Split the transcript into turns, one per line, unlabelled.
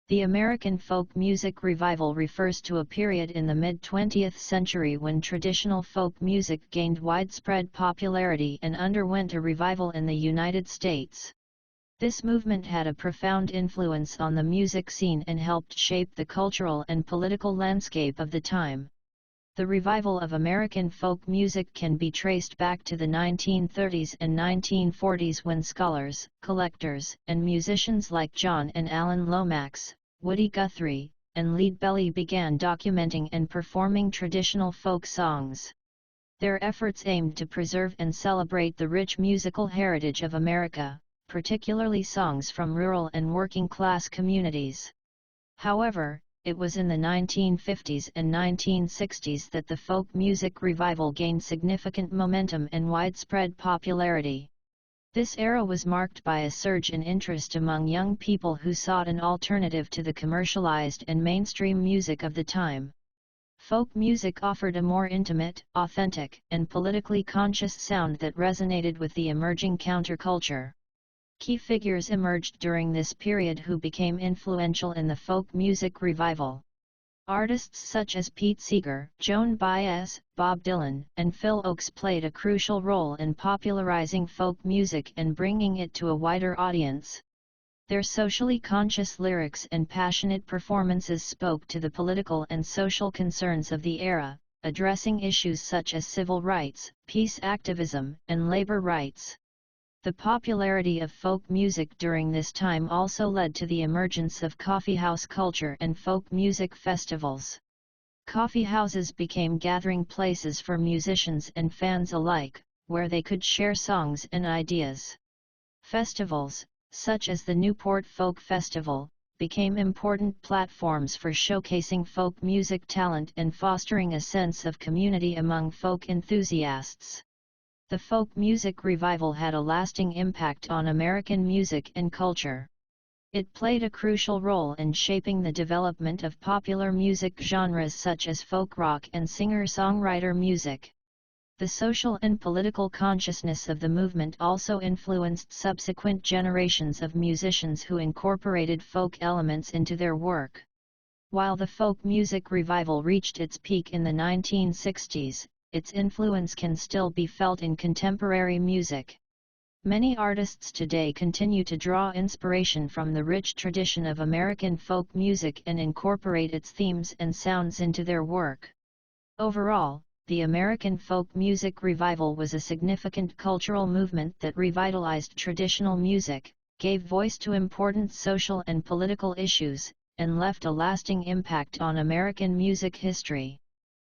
The American folk music revival refers to a period in the mid-20th century when traditional folk music gained widespread popularity and underwent a revival in the United States. This movement had a profound influence on the music scene and helped shape the cultural and political landscape of the time. The revival of American folk music can be traced back to the 1930s and 1940s when scholars, collectors, and musicians like John and Alan Lomax, Woody Guthrie, and Lead Belly began documenting and performing traditional folk songs. Their efforts aimed to preserve and celebrate the rich musical heritage of America, particularly songs from rural and working-class communities. However, it was in the 1950s and 1960s that the folk music revival gained significant momentum and widespread popularity. This era was marked by a surge in interest among young people who sought an alternative to the commercialized and mainstream music of the time. Folk music offered a more intimate, authentic, and politically conscious sound that resonated with the emerging counterculture. Key figures emerged during this period who became influential in the folk music revival. Artists such as Pete Seeger, Joan Baez, Bob Dylan, and Phil Ochs played a crucial role in popularizing folk music and bringing it to a wider audience. Their socially conscious lyrics and passionate performances spoke to the political and social concerns of the era, addressing issues such as civil rights, peace activism, and labor rights. The popularity of folk music during this time also led to the emergence of coffeehouse culture and folk music festivals. Coffeehouses became gathering places for musicians and fans alike, where they could share songs and ideas. Festivals, such as the Newport Folk Festival, became important platforms for showcasing folk music talent and fostering a sense of community among folk enthusiasts. The folk music revival had a lasting impact on American music and culture. It played a crucial role in shaping the development of popular music genres such as folk rock and singer-songwriter music. The social and political consciousness of the movement also influenced subsequent generations of musicians who incorporated folk elements into their work. While the folk music revival reached its peak in the 1960s, its influence can still be felt in contemporary music. Many artists today continue to draw inspiration from the rich tradition of American folk music and incorporate its themes and sounds into their work. Overall, the American folk music revival was a significant cultural movement that revitalized traditional music, gave voice to important social and political issues, and left a lasting impact on American music history.